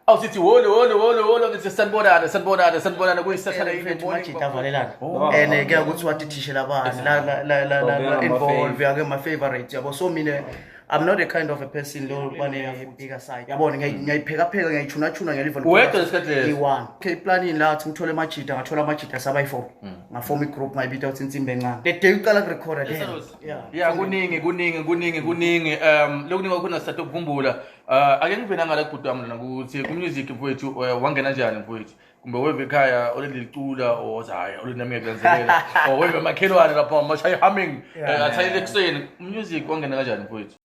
awusithi wolo ngithi sanibonana kuyisethana majita avalelana and kuya ukuthi wathi thishela bani la involve yake my favorite yabo. So mina I'm not the kind of a person lo bane bigger side yabona ngiyayipheka pheka ngiyachuna ngiyaliva wedwa isikhathi i1 okay planning la ukuthi ngithole majita ngathola majita saba i4 ngaform igroup ngayibita uthi insimbi encane the day uqala ukurecorda yeah kuningi lokuningi khona sithatha ukukhumbula ake ngivena ngala kubhuti wami lana ukuthi ku music mfowethu wangena kanjani mfowethu kumbe weve ekhaya oleli licula ozaya olinami ngiyakulanzelela weve makhelwane lapha mashaya humming athayile kuseni music wangena kanjani mfowethu.